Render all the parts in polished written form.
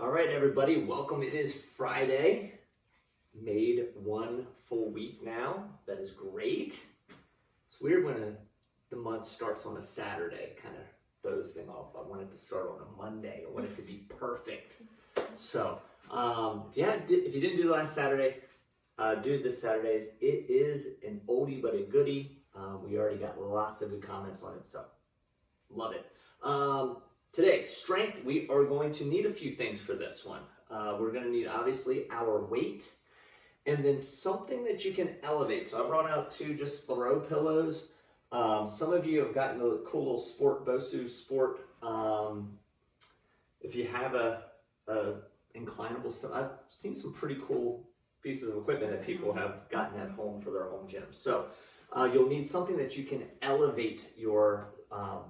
All right, everybody, welcome. It is Friday. Made one full week now. That is great. It's weird when the month starts on a Saturday, kind of throws things off. I want it to start on a Monday. I want it to be perfect. So, if you didn't do last Saturday, do this Saturdays. It is an oldie but a goodie. We already got lots of good comments on it, so love it. Today, strength, we are going to need a few things for this one. We're going to need, obviously, our weight, and then something that you can elevate. So I brought out two just throw pillows. Some of you have gotten the cool little sport, BOSU sport. If you have a inclinable stuff, I've seen some pretty cool pieces of equipment that people have gotten at home for their home gym. So you'll need something that you can elevate your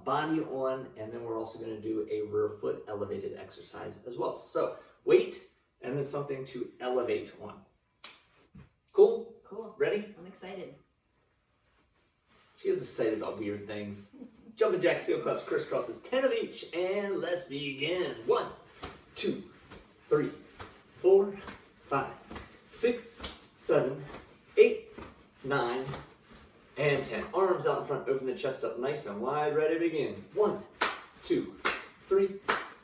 body on, and then we're also going to do a rear foot elevated exercise as well. So weight and then something to elevate on. Cool? Cool. Ready? I'm excited. She is excited about weird things. Jumping jacks, heel claps, crisscrosses, 10 of each, and let's begin. 1, 2, 3, 4, 5, 6, 7, 8, 9, and 10. Arms out in front, open the chest up nice and wide, ready to begin. 1, 2, 3,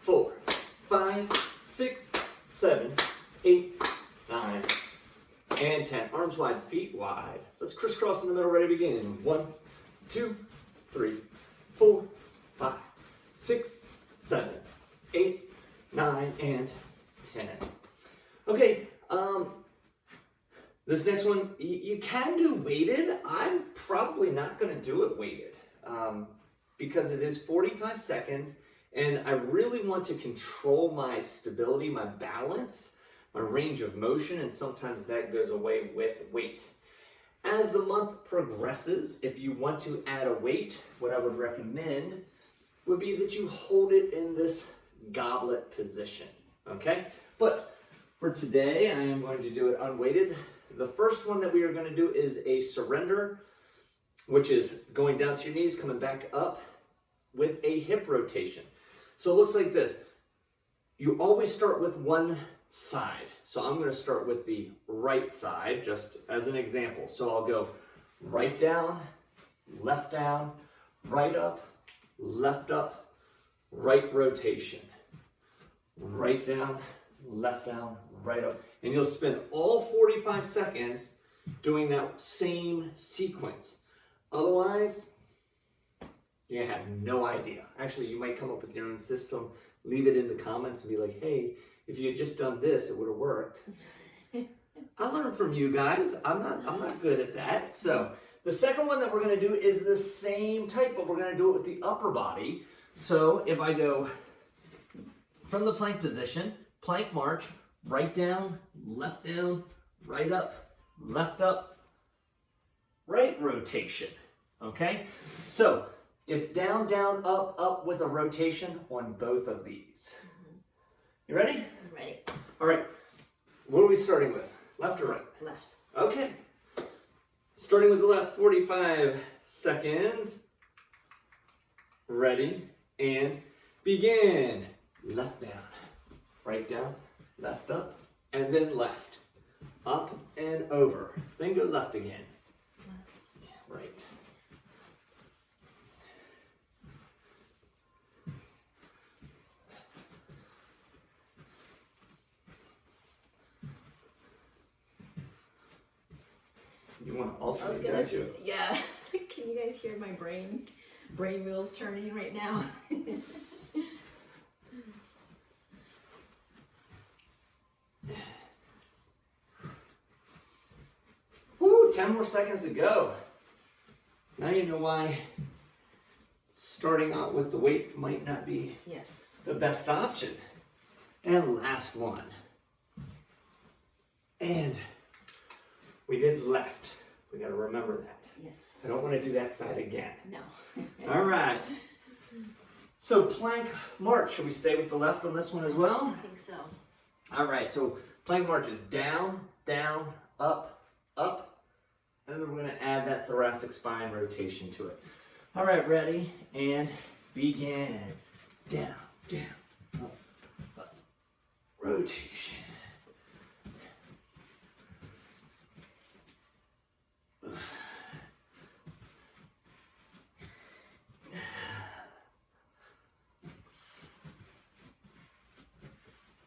4, 5, 6, 7, 8, 9, and 10. Arms wide, feet wide. Let's crisscross in the middle, ready to begin. 1, 2, 3, 4, 5, 6, 7, 8, 9, and 10. Okay, this next one, you can do weighted. I'm probably not going to do it weighted because it is 45 seconds, and I really want to control my stability, my balance, my range of motion, and sometimes that goes away with weight. As the month progresses, if you want to add a weight, what I would recommend would be that you hold it in this goblet position, okay? But for today, I am going to do it unweighted. The first one that we are going to do is a surrender, which is going down to your knees, coming back up with a hip rotation. So it looks like this. You always start with one side. So I'm going to start with the right side, just as an example. So I'll go right down, right up, left up, right rotation. Right down, right up. And you'll spend all 45 seconds doing that same sequence. Otherwise, you're going to have no idea. Actually, you might come up with your own system. Leave it in the comments and be like, hey, if you had just done this, it would have worked. I learned from you guys. I'm not good at that. So the second one that we're going to do is the same type, but we're going to do it with the upper body. So if I go from the plank position, plank march, right down, right up, right rotation. Okay? So it's down, up with a rotation on both of these. You ready? I'm ready. All right. What are we starting with? Left or right? Left. Okay. Starting with the left, 45 seconds. Ready, and begin. Left down, right down, left up, and then left. Up and over. Then go left again. Left. Right. You want to alternate, don't you? Yeah. Can you guys hear my brain wheels turning right now? Woo, 10 more seconds to go. Now you know why starting out with the weight might not be the best option. And last one. And we did left. We got to remember that. Yes. I don't want to do that side again. No. All right. So plank march. Should we stay with the left on this one as well? I think so. All right. So plank march is down, up, and then we're going to add that thoracic spine rotation to it. All right. Ready? And begin. Down, up, rotation.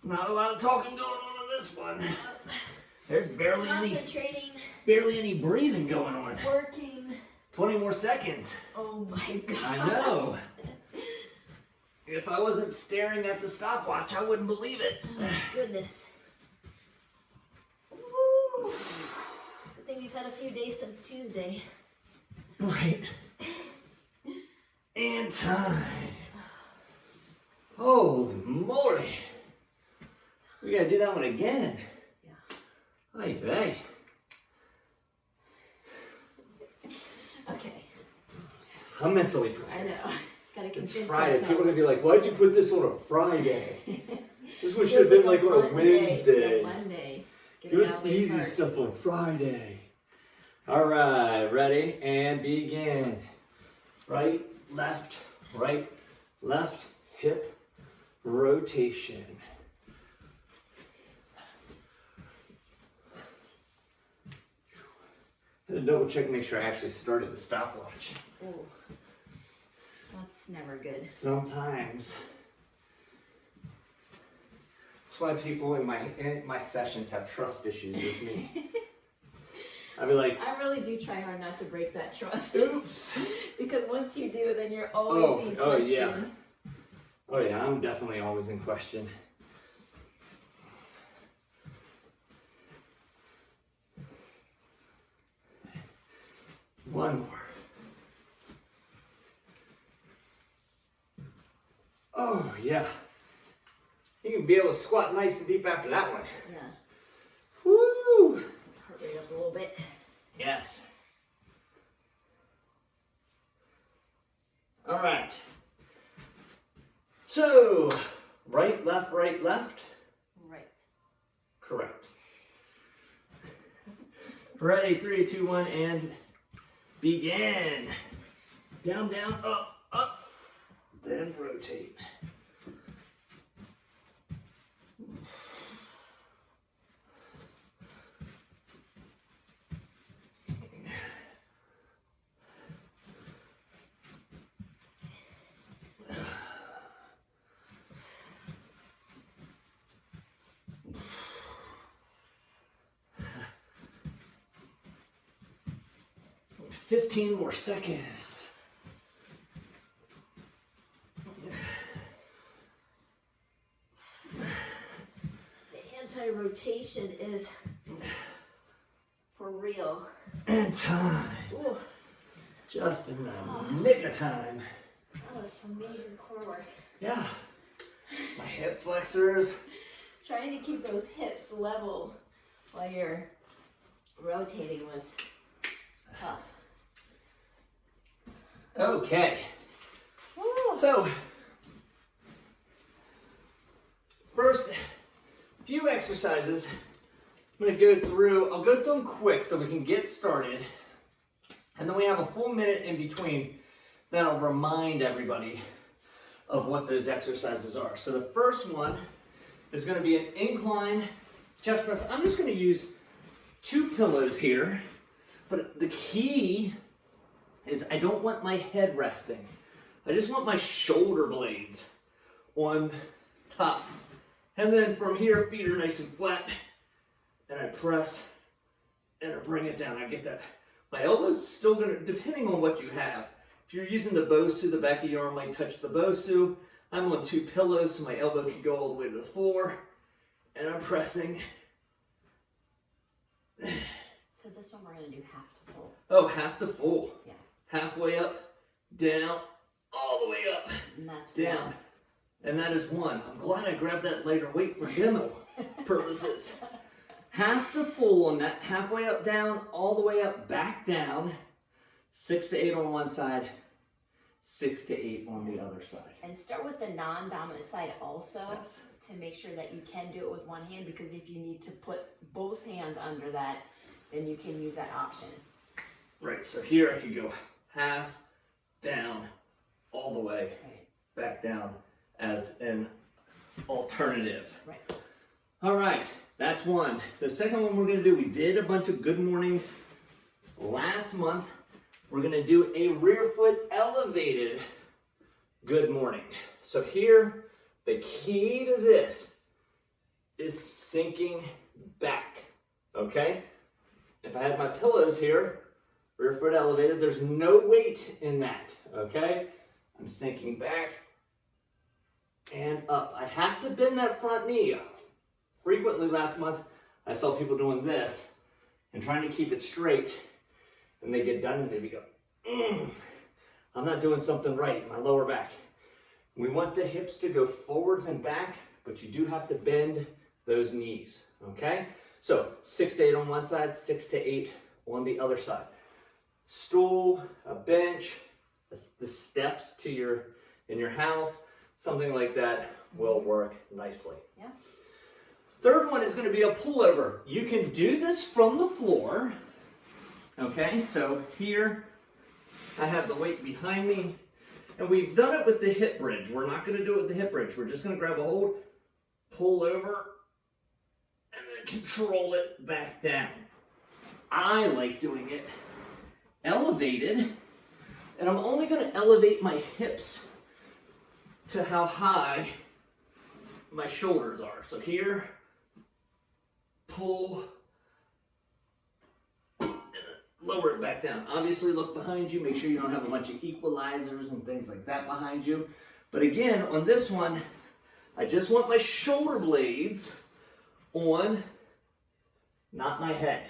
Not a lot of talking going on this one. There's barely any breathing going on. Working. 20 more seconds. Oh my god. I know. If I wasn't staring at the stopwatch, I wouldn't believe it. Oh my goodness. Woo. Good thing we've had a few days since Tuesday. Right. And time. Holy moly. We gotta do that one again. Yeah. Ay vey. Okay. I'm mentally prepared. I know. Gotta It's convince Friday. ourselves. People are gonna be like, why'd you put this on a Friday? This one Feels should have been like on a Monday. Wednesday. A Monday. Get Give it us out way easy first. stuff on Friday. All right, ready and begin. Right, left, hip rotation. I had to double check and make sure I actually started the stopwatch. Ooh. That's never good. Sometimes. That's why people in my sessions have trust issues with me. I'd be like, I really do try hard not to break that trust. oops. Because once you do, then you're always being questioned. Oh yeah, I'm definitely always in question. One more. Oh yeah. You can be able to squat nice and deep after that one. Yeah. Woo! Heart rate up a little bit. Yes. All right. So, right, left, right, left. Right. Correct. Ready, 3, 2, 1, and begin. Down, down, up, up. Then rotate. Fifteen more seconds. The anti-rotation is for real. And time. Ooh, Just in the nick of time. that was some major core work. Yeah. My hip flexors. Trying to keep those hips level while you're rotating was tough. Okay. Woo. So, first few exercises I'm going to go through. I'll go through them quick so we can get started. And then we have a full minute in between that I'll remind everybody of what those exercises are. So the first one is going to be an incline chest press. I'm just going to use 2 pillows here, but the key is I don't want my head resting. I just want my shoulder blades on top. And then from here, feet are nice and flat, and I press, and I bring it down. I get that. My elbow's still gonna, depending on what you have. If you're using the BOSU, the back of your arm might touch the BOSU. I'm on 2 pillows, so my elbow can go all the way to the floor, and I'm pressing. So this one we're going to do half to full. Oh, half to full. Yeah. Halfway up, down, all the way up, And that's down. one. And that is 1. I'm glad I grabbed that lighter weight for demo purposes. Half to full on that, halfway up, down, all the way up, back down. 6 to 8 on one side, 6 to 8 on the other side. And start with the non-dominant side also, Yes. to make sure that you can do it with one hand, because if you need to put both hands under that, then you can use that option. Right, so here I could go half, down, all the way, Right. back down as an alternative. Right. All right, that's one. The second one we're gonna do, we did a bunch of good mornings last month. We're gonna do a rear foot elevated good morning. So here, the key to this is sinking back, okay? If I had my pillows here, rear foot elevated, there's no weight in that, okay? I'm sinking back and up. I have to bend that front knee up. Frequently last month, I saw people doing this and trying to keep it straight, and they get done and they go, I'm not doing something right in my lower back. We want the hips to go forwards and back, but you do have to bend those knees, okay? So 6 to 8 on one side, 6 to 8 on the other side. Stool, a bench, the steps to in your house, something like that will work nicely. Yeah. Third one is going to be a pullover. You can do this from the floor. Okay, so here I have the weight behind me, and we've done it with the hip bridge. We're not going to do it with the hip bridge. We're just going to grab a hold, pull over, and then control it back down. I like doing it elevated, and I'm only going to elevate my hips to how high my shoulders are. So here, pull, lower it back down. Obviously look behind you, make sure you don't have a bunch of equalizers and things like that behind you. But again, on this one, I just want my shoulder blades on, not my head.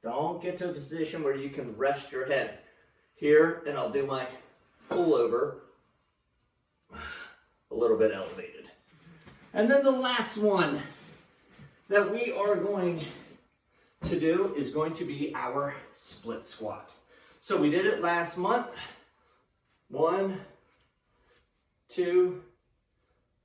Don't get to a position where you can rest your head. Here, and I'll do my pullover, a little bit elevated. And then the last one that we are going to do is going to be our split squat. So we did it last month. 1, 2,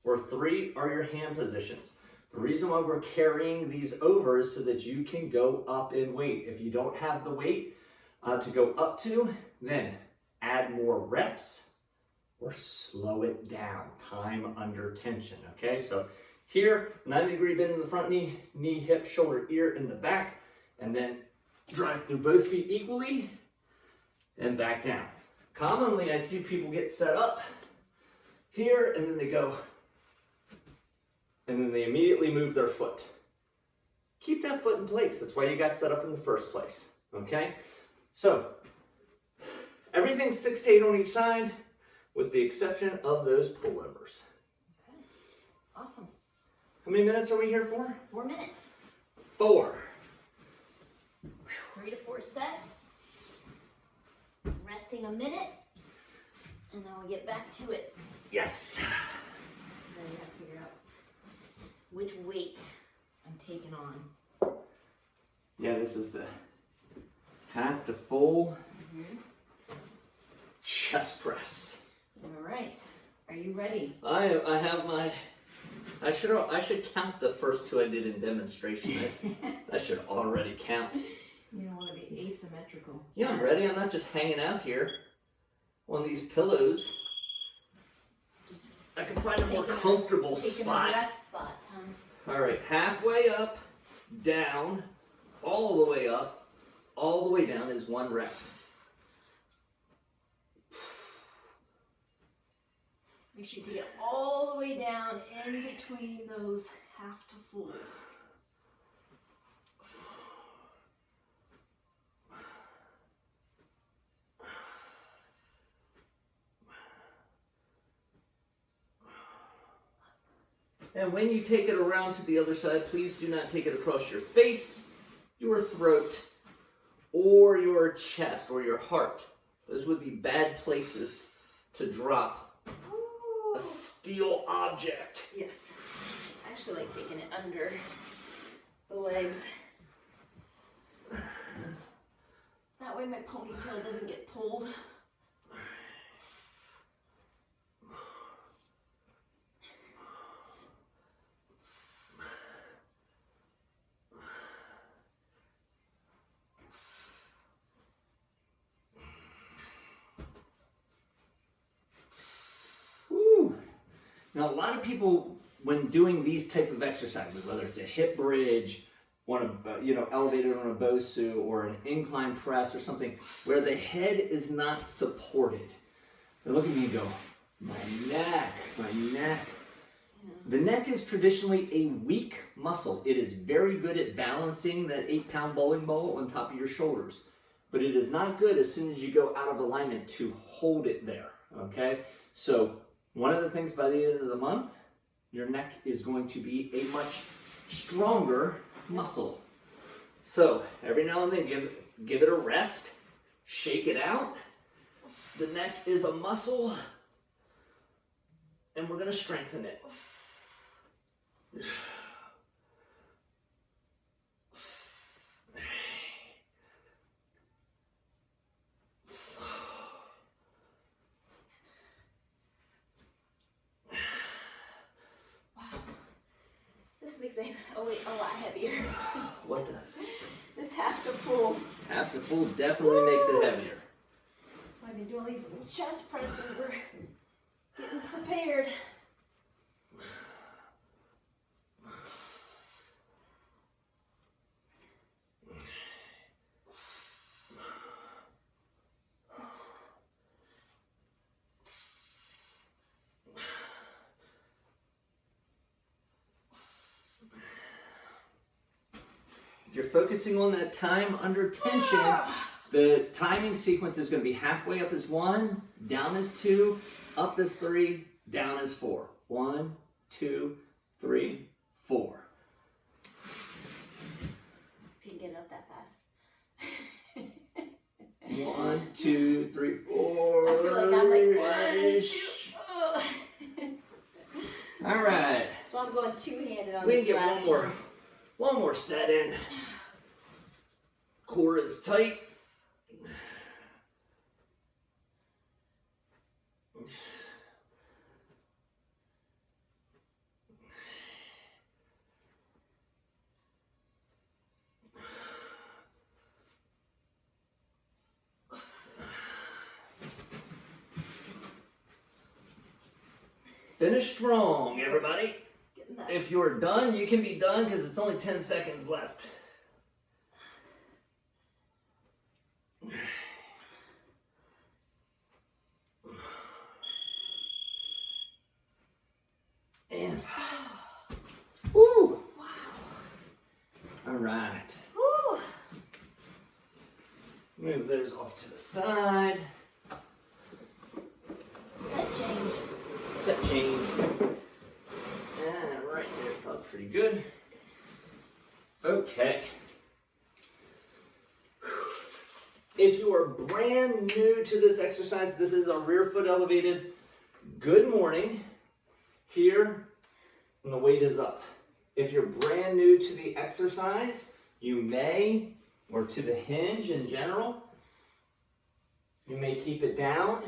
or 3 are your hand positions. The reason why we're carrying these over is so that you can go up in weight. If you don't have the weight to go up to, then add more reps or slow it down, time under tension, okay? So here, 90-degree bend in the front knee, knee, hip, shoulder, ear in the back, and then drive through both feet equally and back down. Commonly, I see people get set up here, and then they go, and then they immediately move their foot. Keep that foot in place. That's why you got set up in the first place, okay? So, everything's 6 to 8 on each side, with the exception of those pullovers. Okay, awesome. How many minutes are we here for? 4 minutes. 4. 3 to 4 sets. Resting a minute, and then we'll get back to it. Yes. Then you have to figure out which weight I'm taking on. Yeah, this is the half to full chest press. All right. Are you ready? I have my. I should count the first 2 I did in demonstration. I should already count. You don't want to be asymmetrical. Yeah, I'm ready. I'm not just hanging out here on these pillows. Just I can find a more comfortable spot. Taking a rest spot, huh? All right, halfway up, down, all the way up, all the way down is 1 rep. Make sure you get all the way down in between those half to fulls. And when you take it around to the other side, please do not take it across your face, your throat, or your chest, or your heart. Those would be bad places to drop a steel object. Yes. I actually like taking it under the legs. That way my ponytail doesn't get pulled. Now, a lot of people when doing these type of exercises, whether it's a hip bridge, elevated on a BOSU or an incline press or something, where the head is not supported. Now look at me and go, my neck. The neck is traditionally a weak muscle. It is very good at balancing that 8-pound bowling ball on top of your shoulders, but it is not good as soon as you go out of alignment to hold it there, okay? So one of the things by the end of the month, your neck is going to be a much stronger muscle. So every now and then give it a rest, shake it out. The neck is a muscle, and we're going to strengthen it. This makes it a lot heavier. What does? This half to full. Half to full definitely makes it heavier. That's why I've been doing these little chest presses. We're getting prepared. If you're focusing on that time under tension, the timing sequence is going to be halfway up is 1, down is 2, up is 3, down is 4. 1, 2, 3, 4. If you get up that fast. 1, 2, 3, 4. I feel like I'm like 1, 2. Oh. All right. So I'm going two-handed on We this can get last one more set in. Core is tight. Finish strong, everybody. If you're done, you can be done because it's only 10 seconds left. And, woo! Wow. All right. Woo. Move those off to the side. Set change. Set change. And right there, probably pretty good. Okay. If you are brand new to this exercise, this is a rear foot elevated. Good morning. Here, and the weight is up. If you're brand new to the exercise, you may, or to the hinge in general, you may keep it down,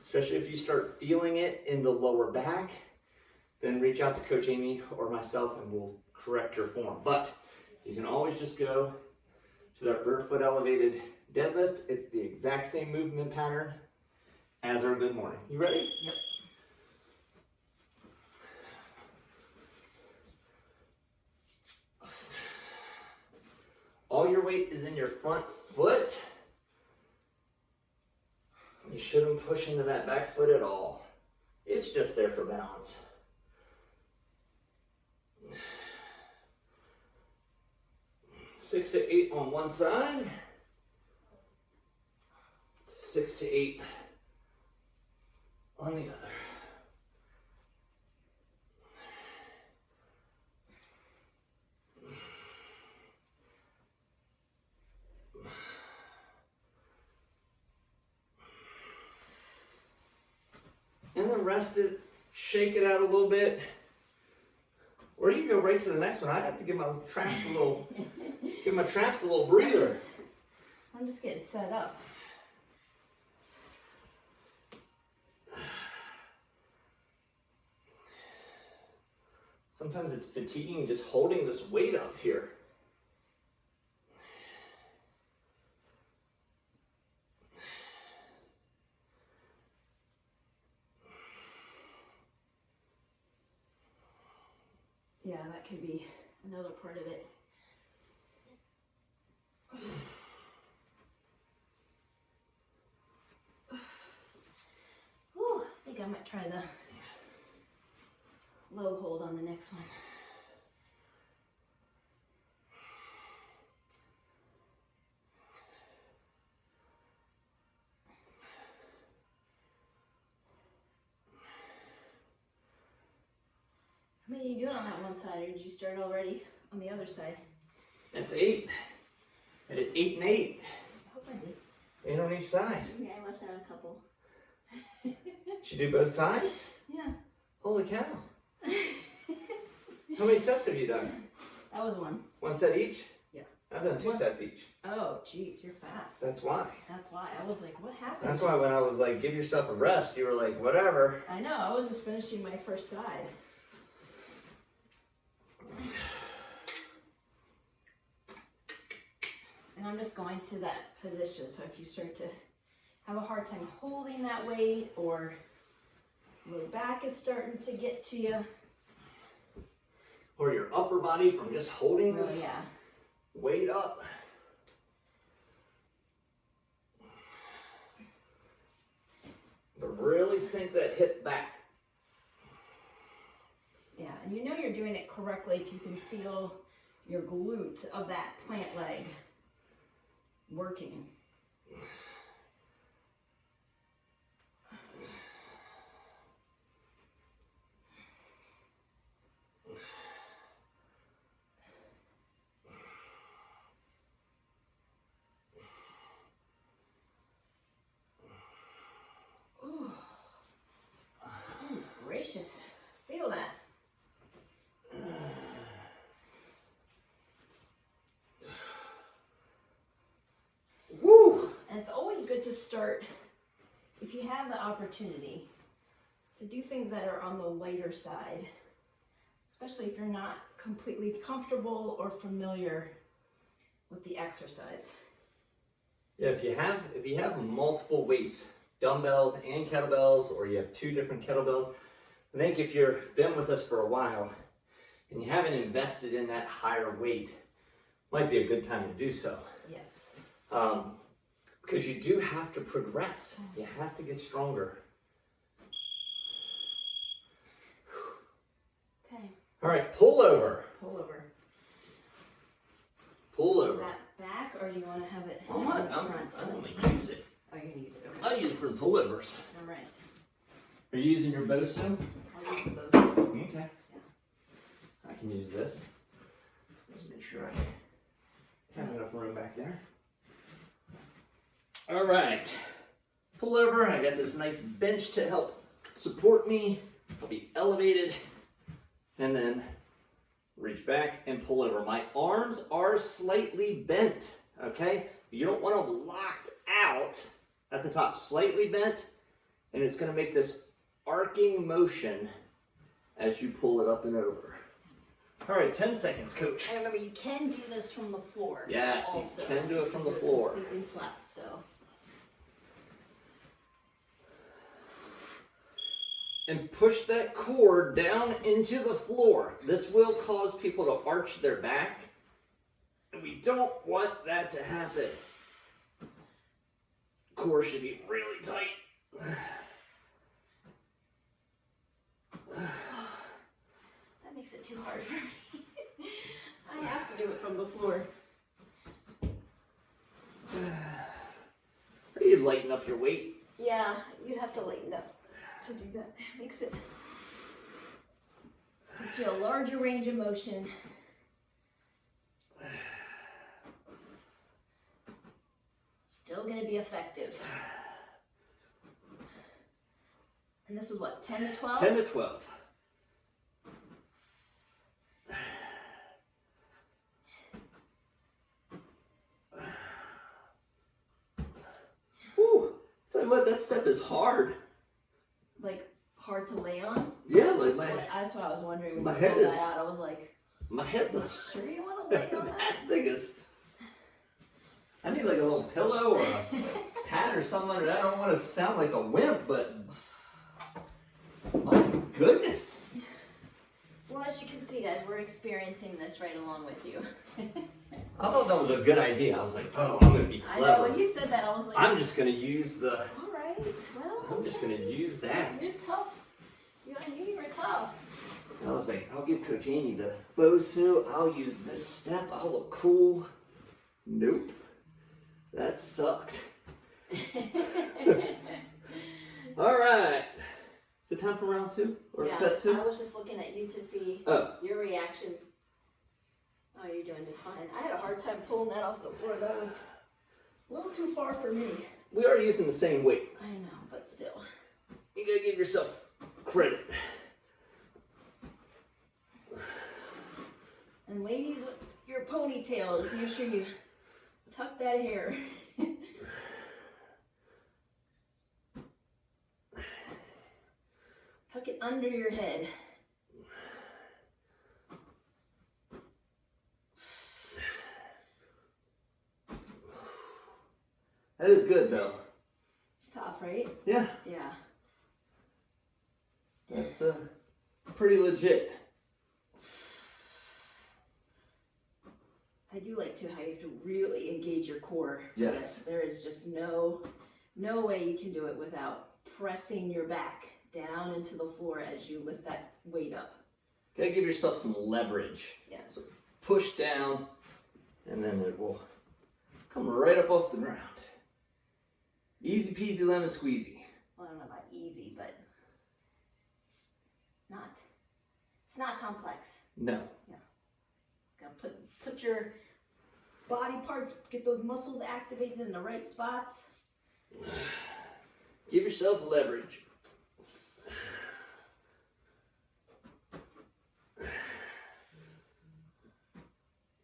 especially if you start feeling it in the lower back. Then reach out to Coach Amy or myself and we'll correct your form. But you can always just go to that rear foot elevated deadlift. It's the exact same movement pattern as our good morning. You ready? Yep. All your weight is in your front foot. You shouldn't push into that back foot at all. It's just there for balance. Six to 8 on one side. 6 to 8 on the other. And then rest it, shake it out a little bit. Or you can go right to the next one. I have to give my traps a little, breather. I'm just getting set up. Sometimes it's fatiguing just holding this weight up here. Yeah, that could be another part of it. Whew, I think I might try the low hold on the next one. How many are you doing on that one side, or did you start already on the other side? That's 8. I did 8 and 8. I hope I did. 8 on each side. Yeah, I left out a couple. Did you do both sides? Yeah. Holy cow. How many sets have you done? That was one. 1 set each? Yeah. I've done 2 sets each. Oh, geez, you're fast. That's why. That's why. I was like, what happened? That's why when I was like, give yourself a rest, you were like, whatever. I know, I was just finishing my first side. And I'm just going to that position. So if you start to have a hard time holding that weight, or low back is starting to get to you. Or your upper body from just holding this yeah. weight up. But really sink that hip back. Yeah, and you know you're doing it correctly if you can feel your glute of that plant leg working. Ooh. Goodness gracious. Feel that. Woo! And it's always good to start, if you have the opportunity, to do things that are on the lighter side, especially if you're not completely comfortable or familiar with the exercise. Yeah, if you have multiple weights, dumbbells and kettlebells, or you have 2 different kettlebells, I think if you've been with us for a while and you haven't invested in that higher weight, might be a good time to do so. Yes. Because you do have to progress. You have to get stronger. Okay. All right, pull over. Pull over. Pull over. That back, or do you want to have it I'm in not, the I'm front? going to use it. Oh, you're going to use it. Okay. I'll use it for the pullovers. All right. Are you using your BOSU? I'll use the BOSU. Okay. I can use this. Let's make sure I have enough room back there. All right. Pull over. I got this nice bench to help support me. I'll be elevated. And then reach back and pull over. My arms are slightly bent, okay? You don't want them locked out at the top. Slightly bent, and it's going to make this arcing motion as you pull it up and over. All right, 10 seconds, coach. And remember, you can do this from the floor. Yes, also. you can do it from the floor. Completely flat, so. And push that core down into the floor. This will cause people to arch their back, and we don't want that to happen. Core should be really tight. That makes it too hard for me. I have to do it from the floor. Are you lighten up your weight? Yeah, you'd have to lighten up to do that. Makes it gives you a larger range of motion. Still gonna be effective. And this is what, 10 to 12? 10 to 12. Whew. Tell you what, that step is hard. Like, hard to lay on? Yeah, like That's what I was wondering when my you head pulled is- that out. I was like, my head's sure you want to lay on that? that thing is. I need like a little pillow or a pad or something like that. I don't want to sound like a wimp, but my goodness. Well, I as you can see, guys, we're experiencing this right along with you. I thought that was a good idea. I was like, oh, I'm gonna be clever. I know, when you said that, I was like, I'm just gonna use the. all right, well. I'm just gonna use that. You're tough. I knew you were tough. I was like, I'll give Coach Amy the BOSU. I'll use this step. I'll look cool. Nope. That sucked. All right. Is it time for round 2 or set 2? I was just looking at you to see your reaction. Oh, you're doing just fine. I had a hard time pulling that off the floor. That was a little too far for me. We are using the same weight. I know, but still. You gotta give yourself credit. And ladies, your ponytails, make sure you tuck that hair. Tuck it under your head. That is good though. It's tough, right? Yeah. Yeah. That's pretty legit. I do like to how you have to really engage your core. Yes. There is just no way you can do it without pressing your back down into the floor as you lift that weight up. Gotta give yourself some leverage. Yeah. So push down, and then it will come right up off the ground. Easy peasy lemon squeezy. Well, I don't know about easy, but it's not complex. No. Yeah. Gotta put your body parts, get those muscles activated in the right spots. Give yourself leverage.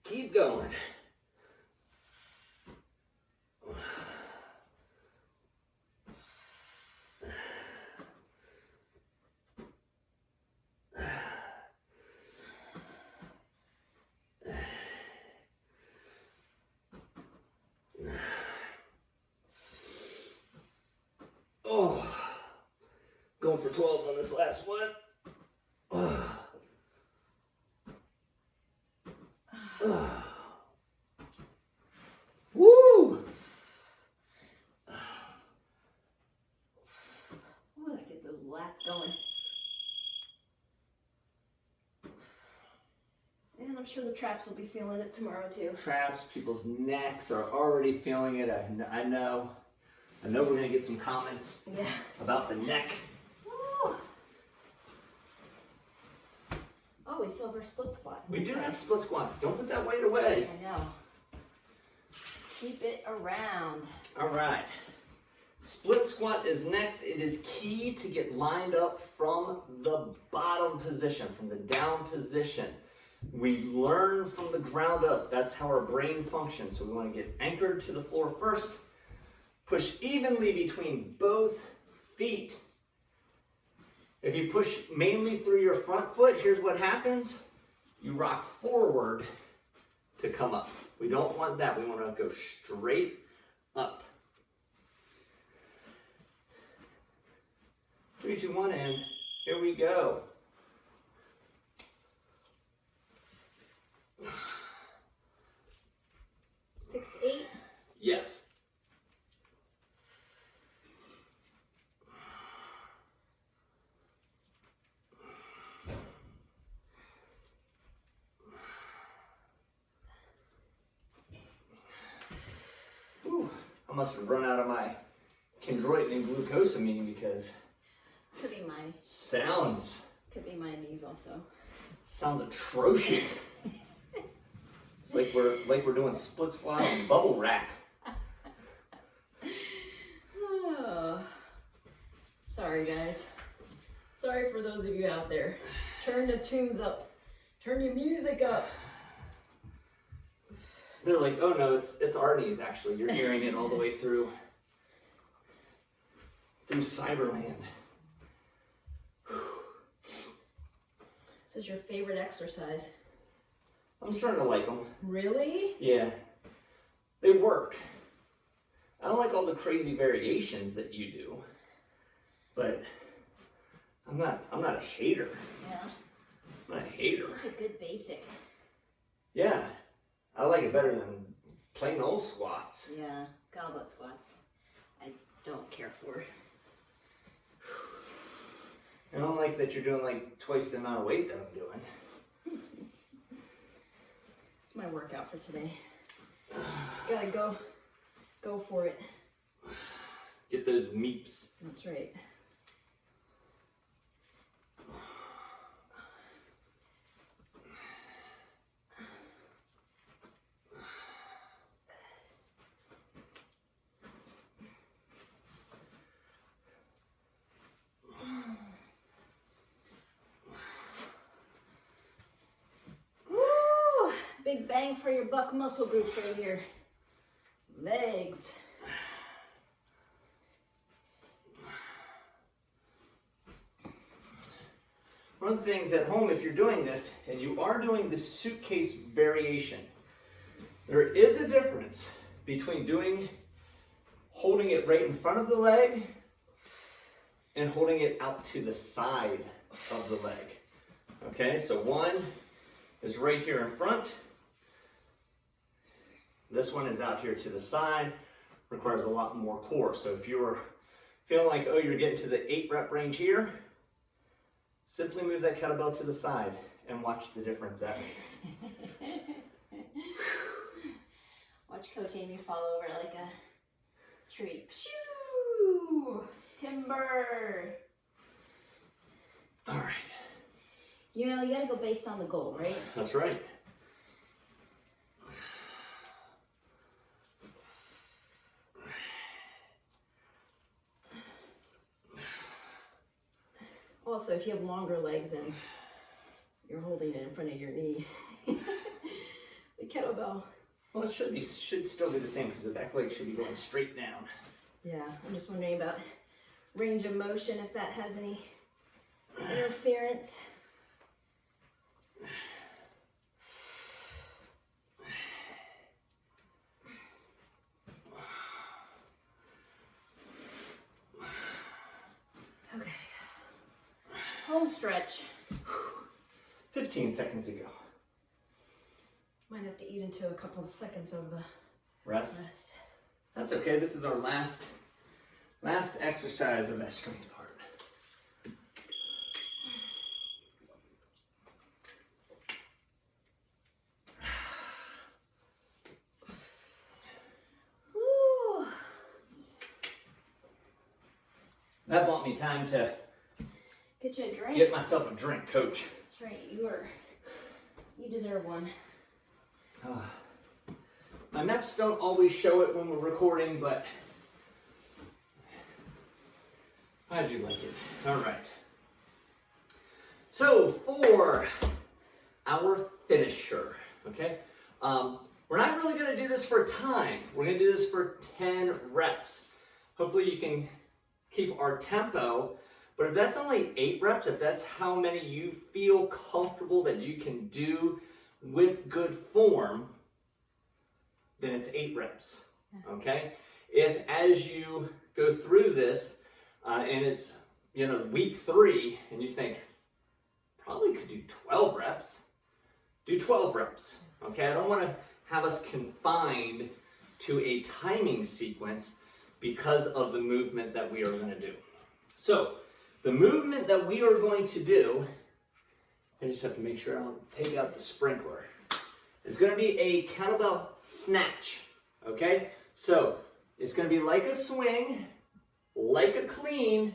Keep going. Oh, going for 12 on this last one. Woo! Ooh, that get those lats going. And I'm sure the traps will be feeling it tomorrow too. Traps, people's necks are already feeling it. I know. I know we're gonna get some comments about the neck. Ooh. Oh, we still have our split squat. We do have split squats. Don't put that weight away. I know. Keep it around. All right. Split squat is next. It is key to get lined up from the bottom position, from the down position. We learn from the ground up. That's how our brain functions. So we want to get anchored to the floor first. Push evenly between both feet. If you push mainly through your front foot, here's what happens. You rock forward to come up. We don't want that. We want to go straight up. 3, 2, 1, and here we go. Six to 8. Yes. Ooh, I must have run out of my chondroitin and glucosamine because Could be mine. Could be my knees also. Sounds atrocious. It's like we're doing split squat and bubble wrap. Oh. Sorry guys. Sorry for those of you out there. Turn the tunes up. Turn your music up. They're like, oh no, it's our knees actually. You're hearing it all the way through Cyberland. This is your favorite exercise. I'm starting to like them. Really? Yeah, they work. I don't like all the crazy variations that you do, but I'm not a hater. Yeah. I'm not a hater. Such a good basic. Yeah, I like it better than plain old squats. Yeah, goblet squats. I don't care for. I don't like that you're doing like twice the amount of weight that I'm doing. It's my workout for today. Gotta go for it. Get those meeps. That's right. Woo! Big bang for your buck muscle groups right here. Legs. One of the things at home, if you're doing this, and you are doing the suitcase variation, there is a difference between holding it right in front of the leg and holding it out to the side of the leg. Okay, so one is right here in front. This one is out here to the side, requires a lot more core. So if you're feeling like, oh, you're getting to the 8 rep range here, simply move that kettlebell to the side and watch the difference that makes. Watch Coach Amy fall over like a tree. Pshoo! Timber! All right. You know, you gotta go based on the goal, right? That's right. Also, if you have longer legs and you're holding it in front of your knee, the kettlebell. Well, it should still be the same because the back leg should be going straight down. Yeah, I'm just wondering about range of motion, if that has any interference. Okay. Home stretch. 15 seconds to go. Might have to eat into a couple of seconds of the Rest. rest. That's okay. This is our last exercise of that strength part. Woo! That bought me time to Get you a drink. get myself a drink, Coach. That's right. You deserve one. My maps don't always show it when we're recording, but I do like it. All right. So for our finisher, okay? We're not really going to do this for time. We're going to do this for 10 reps. Hopefully you can keep our tempo, but if that's only 8 reps, if that's how many you feel comfortable that you can do with good form, then it's 8 reps, okay? If as you go through this, and it's, week 3, and you think, probably could do 12 reps, do 12 reps, okay? I don't want to have us confined to a timing sequence because of the movement that we are going to do. So, the movement that we are going to do, I just have to make sure I don't take out the sprinkler. It's going to be a kettlebell snatch, okay? So, it's going to be like a swing, like a clean,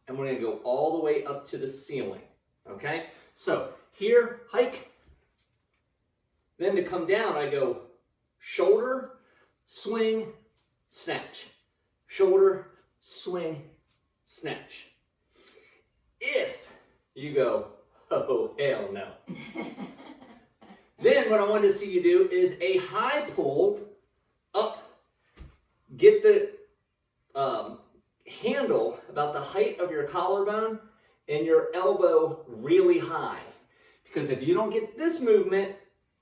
and we're going to go all the way up to the ceiling, okay? So, here, hike. Then to come down, I go shoulder, swing, snatch. Shoulder, swing, snatch. If you go, oh, hell no. Then what I want to see you do is a high pull up, get the handle about the height of your collarbone and your elbow really high. Because if you don't get this movement,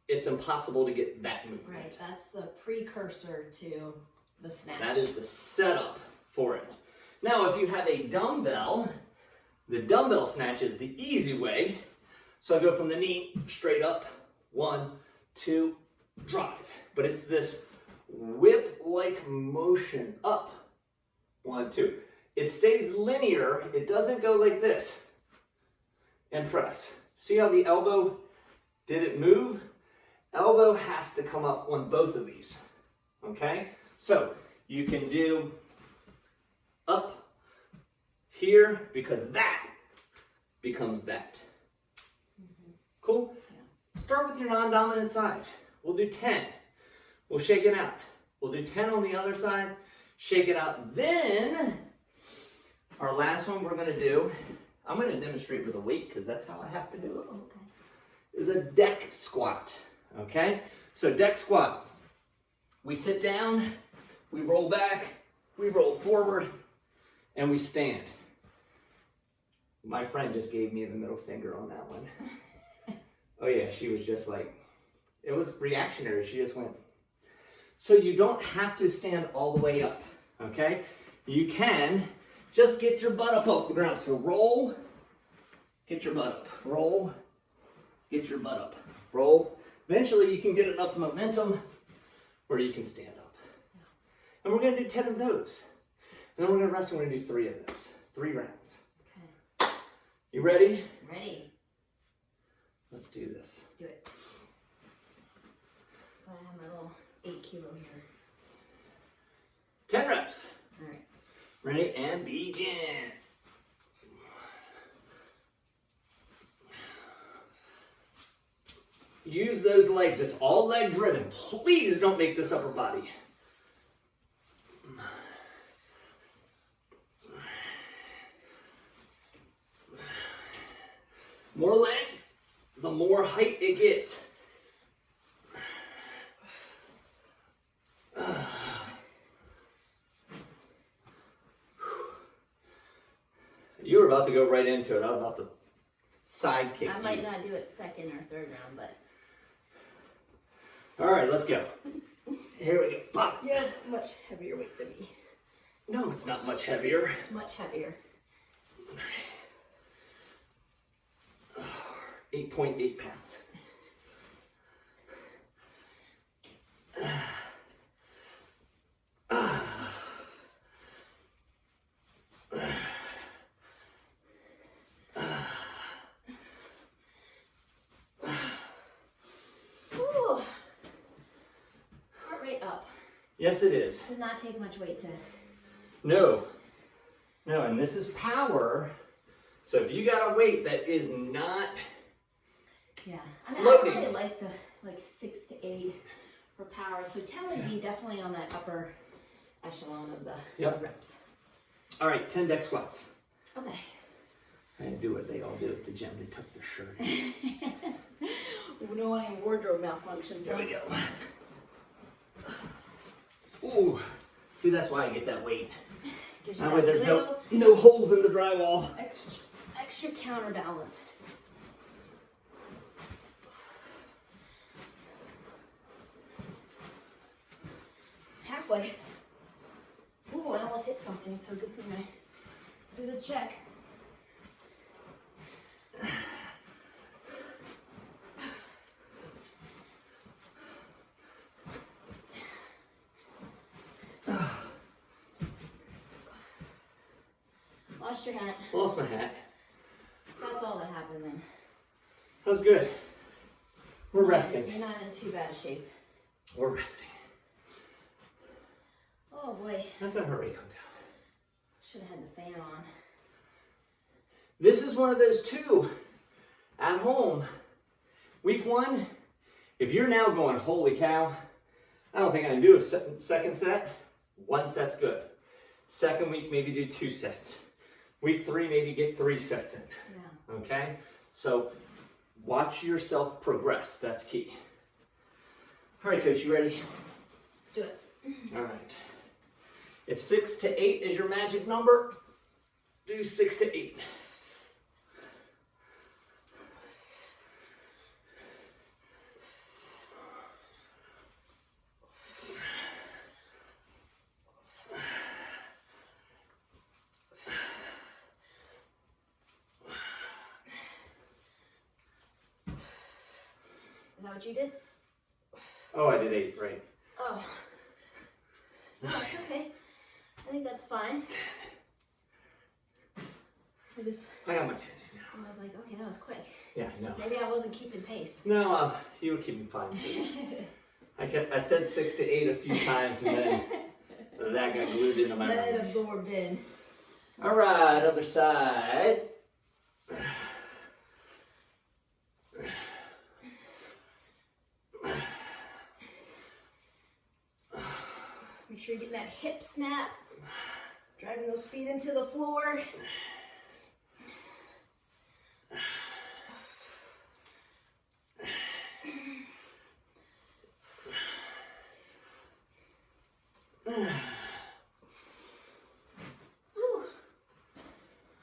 it's impossible to get that movement. Right, that's the precursor to the snatch. That is the setup for it. Now, if you have a dumbbell, the dumbbell snatch is the easy way. So I go from the knee straight up, 1, 2, drive. But it's this whip-like motion up, 1, 2. It stays linear, it doesn't go like this. And press. See how the elbow didn't move? Elbow has to come up on both of these, okay? So you can do up here because that becomes that. Cool? Yeah. Start with your non-dominant side. We'll do 10. We'll shake it out. We'll do 10 on the other side, shake it out. Then, our last one we're gonna do, I'm gonna demonstrate with a weight because that's how I have to do it, Okay. is a deck squat, okay? So deck squat, we sit down, we roll back, we roll forward, and we stand. My friend just gave me the middle finger on that one. Oh yeah, she was just like, it was reactionary. She just went. So you don't have to stand all the way up, okay? You can just get your butt up off the ground. So roll, get your butt up, roll, get your butt up, roll. Eventually you can get enough momentum where you can stand up. And we're gonna do 10 of those. And then we're gonna rest and we're gonna do 3 of those, 3 rounds. Okay. You ready? Ready. Let's do this. Let's do it. I have my little 8 kilo here. 10 reps. All right. Ready and begin. Use those legs. It's all leg driven. Please don't make this upper body. More legs, the more height it gets. You were about to go right into it. I was about to side kick I might you. not do it second or third round, but. All right, let's go. Here we go. Pop. Yeah, it's much heavier weight than me. No, it's not much heavier. It's much heavier. 8.8 pounds. Ooh. Heart rate up. Yes, it is. Does not take much weight to. No. No, and this is power. So if you got a weight that is not Yeah. I mean, floating. I really like the 6 to 8 for power. So 10 would be definitely on that upper echelon of the Yep. reps. All right, 10 deck squats. Okay. I didn't do what they all do at the gym. They tuck their shirt in. We don't want any wardrobe malfunctions. There we go. Ooh. See, that's why I get that weight. Gives you That way that there's little no holes in the drywall. extra counterbalance. Halfway. Ooh, I almost hit something, so good thing I did a check. Lost your hat. Lost my hat. That's all that happened then. That was good. We're resting. You're not in too bad shape. We're resting. Oh boy. That's a hurry. Come down. Should have had the fan on. This is one of those 2 at home. Week 1, if you're now going, holy cow, I don't think I can do a second set. 1 set's good. Second week, maybe do 2 sets. Week 3, maybe get 3 sets in. Yeah. Okay? So watch yourself progress. That's key. All right, coach, you ready? Let's do it. All right. If 6 to 8 is your magic number, do 6 to 8. what you did? Oh, I did 8, right. Oh. That's okay. I think that's fine. I got my 10 now. I was like, okay, that was quick. Yeah, no. Maybe I wasn't keeping pace. No, you were keeping fine pace. I said 6 to 8 a few times, and then that got glued into my Then it memory. absorbed in. All right, other side. Make sure you're getting that hip snap. Driving those feet into the floor. Whew.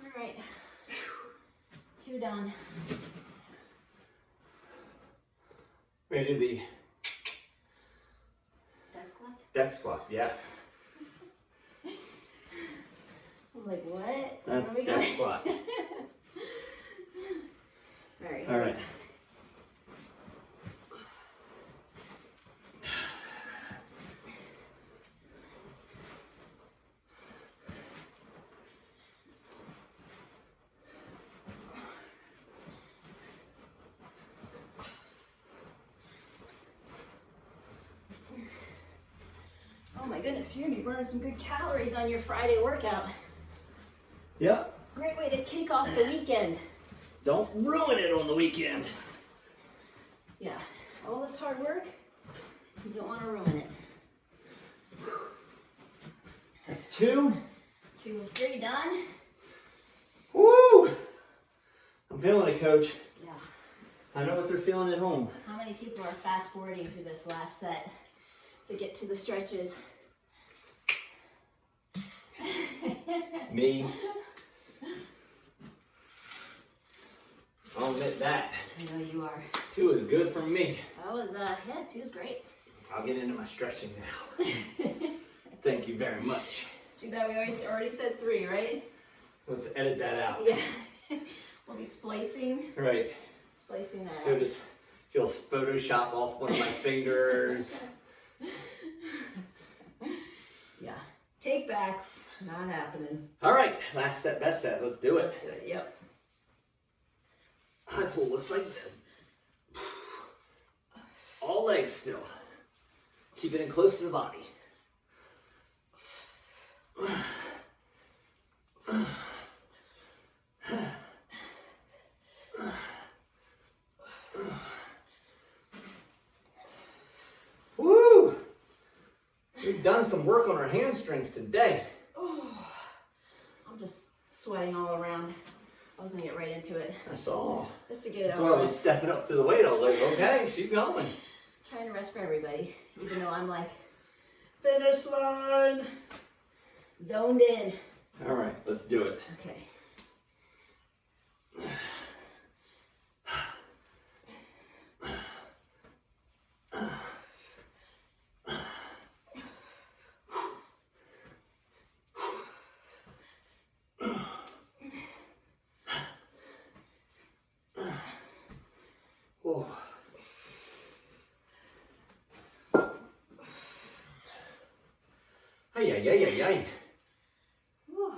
All right. 2 done. Ready to do the Deck squats? deck squat, yes. I was like, what? That's Where are we deck going? squat. All right. Oh my goodness, you're gonna be burning some good calories on your Friday workout. Yep. Great way to kick off the weekend. Don't ruin it on the weekend. Yeah, all this hard work, you don't want to ruin it. That's 2. 2 of 3 done. Woo! I'm feeling it, Coach. Yeah. I know what they're feeling at home. How many people are fast forwarding through this last set to get to the stretches? Me. I'll admit that. I know you are. 2 is good for me. That was, yeah, 2 is great. I'll get into my stretching now. Thank you very much. It's too bad we already said 3, right? Let's edit that out. Yeah. We'll be splicing Right. that You'll out. just Photoshop off one of my fingers. Yeah. Take backs. Not happening. All right, last set, best set. Let's do it. Let's do it. Yep. I pull this like this. All legs still. Keep it in close to the body. Woo! We've done some work on our hamstrings today. Oh, I'm just sweating all around. I was gonna get right into it. That's all. Just to get it That's why I over was with. stepping up to the weight. I was like, okay, keep going. Trying to rest for everybody, even though I'm like, finish line. Zoned in. All right, let's do it. Okay. Whoa. Ay, ay, ay, ay, ay. Whew.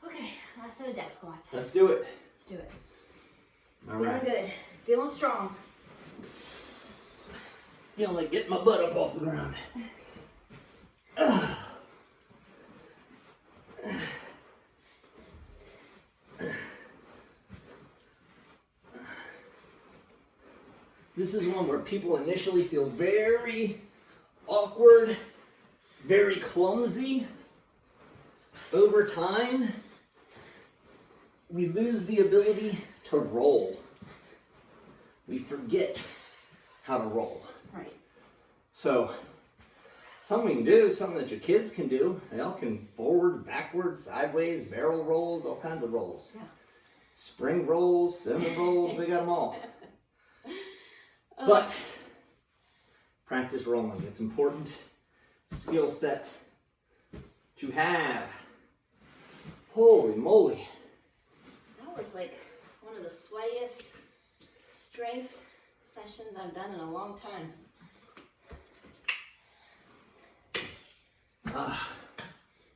Okay, last set of deck squats. Let's do it. Let's do it. All Feeling right. good. Feeling strong. Feeling like getting my butt up off the ground. This is one where people initially feel very awkward, very clumsy. Over time, we lose the ability to roll. We forget how to roll. Right. So, something we can do, something that your kids can do. They all can forward, backward, sideways, barrel rolls, all kinds of rolls. Yeah. Spring rolls, cinnamon rolls, they got them all. But practice rolling. It's important skill set to have. Holy moly. That was like one of the sweatiest strength sessions I've done in a long time.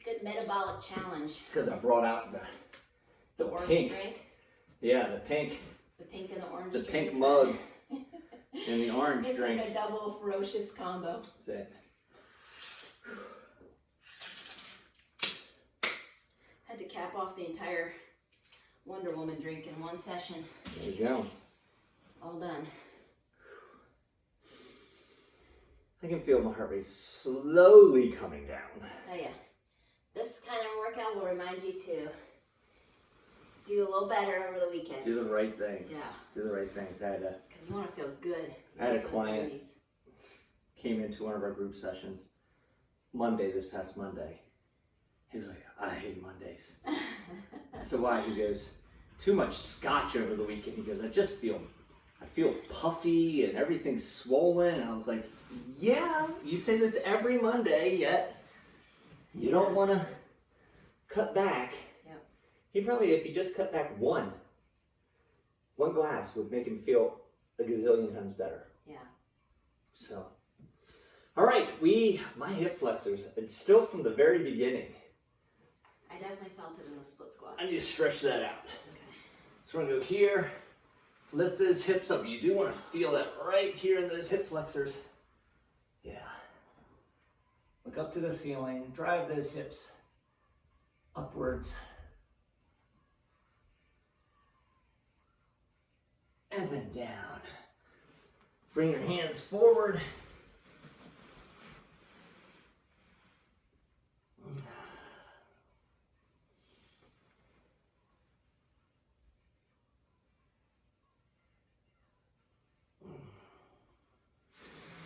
Good metabolic challenge. Because I brought out the orange pink. drink. Yeah, the pink. The pink and the orange The drink. pink mug and the orange it's drink. It's like a double ferocious combo. That's it. Had to cap off the entire Wonder Woman drink in one session. There you go. All done. I can feel my heart rate slowly coming down. I tell ya, this kind of workout will remind you to do a little better over the weekend. Do the right things. Yeah. Do the right things. Because you want to feel good. I had a client came into one of our group sessions this past Monday. He was like, I hate Mondays. I said, why? He goes, too much scotch over the weekend. He goes, I feel puffy and everything's swollen. And I was like, yeah, you say this every Monday, yet you don't want to cut back. Yep. He probably, if he just cut back one glass would make him feel a gazillion times better. Yeah. So, all right, my hip flexors, it's still from the very beginning. I definitely felt it in the split squats. I need to stretch that out. Okay. So we're gonna go here, lift those hips up. You do want to feel that right here in those hip flexors. Yeah. Look up to the ceiling, drive those hips upwards. And then down. Bring your hands forward.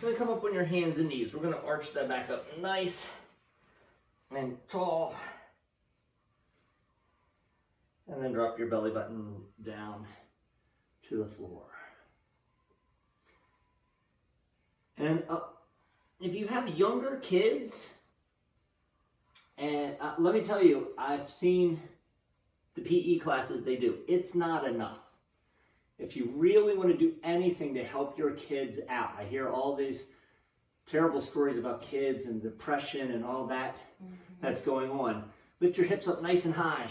You're gonna come up on your hands and knees. We're gonna arch that back up nice and tall. And then drop your belly button down to the floor. And if you have younger kids, and let me tell you, I've seen the PE classes they do. It's not enough. If you really want to do anything to help your kids out, I hear all these terrible stories about kids and depression and all that that's going on. Lift your hips up nice and high.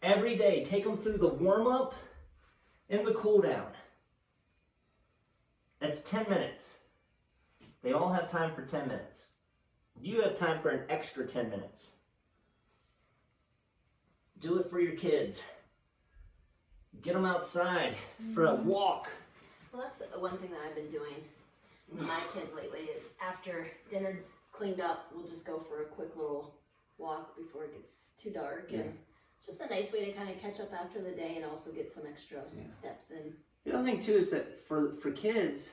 Every day, take them through the warm-up and the cool-down. That's 10 minutes. They all have time for 10 minutes. You have time for an extra 10 minutes. Do it for your kids. Get them outside for a walk. Well, that's one thing that I've been doing with my kids lately is after dinner's cleaned up, we'll just go for a quick little walk before it gets too dark. Yeah. And just a nice way to kind of catch up after the day and also get some extra steps in. The other thing too is that for kids,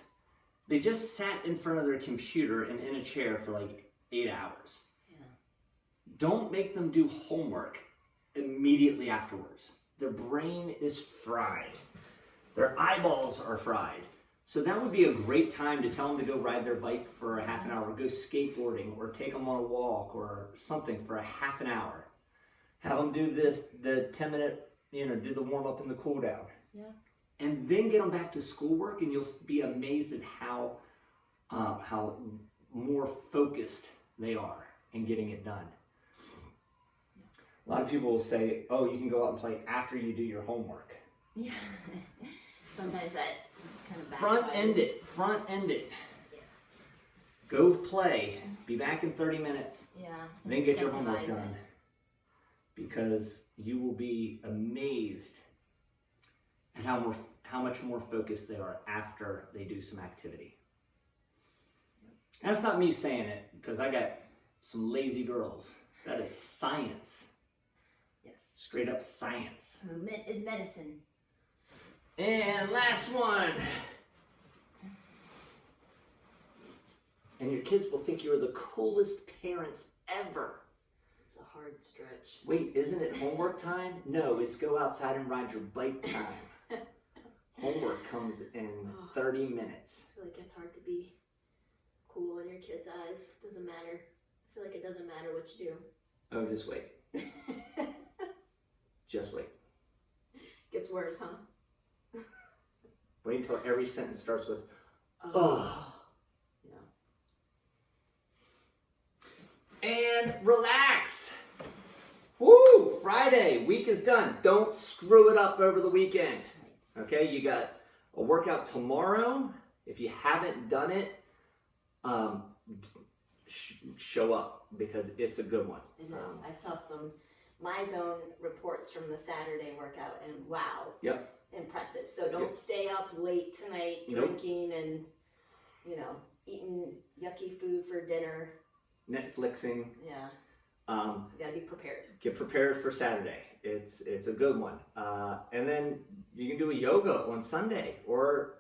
they just sat in front of their computer and in a chair for like 8 hours. Yeah. Don't make them do homework immediately afterwards. Their brain is fried. Their eyeballs are fried. So that would be a great time to tell them to go ride their bike for a half an hour, go skateboarding, or take them on a walk or something for a half an hour. Have them do the 10-minute, do the warm up and the cool down. Yeah. And then get them back to schoolwork, and you'll be amazed at how more focused they are in getting it done. A lot of people will say, oh, you can go out and play after you do your homework. Yeah. Sometimes that kind of backfires. Front end it. Yeah. Go play. Be back in 30 minutes. Yeah. Then get your homework Incentivize done. it. Because you will be amazed at how much more focused they are after they do some activity. That's not me saying it, because I got some lazy girls. That is science. Yes. Straight up science. Movement is medicine. And last one. And your kids will think you're the coolest parents ever. It's a hard stretch. Wait, isn't it homework time? No, it's go outside and ride your bike time. Homework comes in 30 minutes. I feel like it's hard to be cool in your kids' eyes. Doesn't matter. I feel like it doesn't matter what you do. Oh, just wait. Just wait. Gets worse, huh? Wait until every sentence starts with, ugh. Oh. Yeah. And relax. Woo! Friday, week is done. Don't screw it up over the weekend. Right. Okay, you got a workout tomorrow. If you haven't done it, show up because it's a good one. It is. I saw some My Zone reports from the Saturday workout, and wow. Yep. Impressive. So don't Yep. stay up late tonight Nope. drinking and, eating yucky food for dinner. Netflixing. Yeah. Um, You gotta be prepared. Get prepared for Saturday. It's a good one. And then you can do a yoga on Sunday or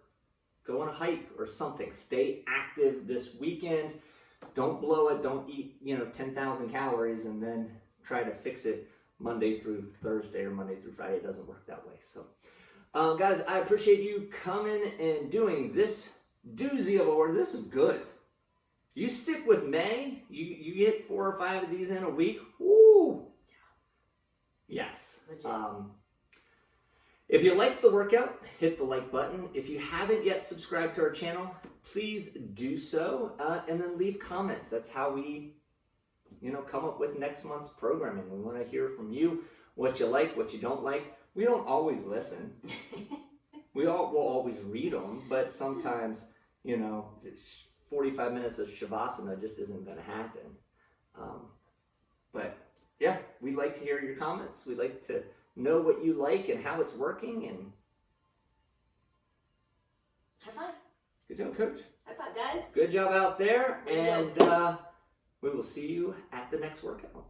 go on a hike or something. Stay active this weekend. Don't blow it. Don't eat 10,000 calories and then try to fix it Monday through Thursday or Monday through Friday. It doesn't work that way. So, guys, I appreciate you coming and doing this doozy of a work. This is good. You stick with May, you get 4 or 5 of these in a week. Woo! Yes. Legit. If you liked the workout, hit the like button. If you haven't yet subscribed to our channel, please do so. And then leave comments. That's how we, come up with next month's programming. We want to hear from you, what you like, what you don't like. We don't always listen. Will always read them, but sometimes, 45 minutes of Shavasana just isn't going to happen. But yeah, we'd like to hear your comments. We'd like to know what you like and how it's working. And High five. good job, Coach. High five, guys. Good job out there. Way to And we will see you at the next workout.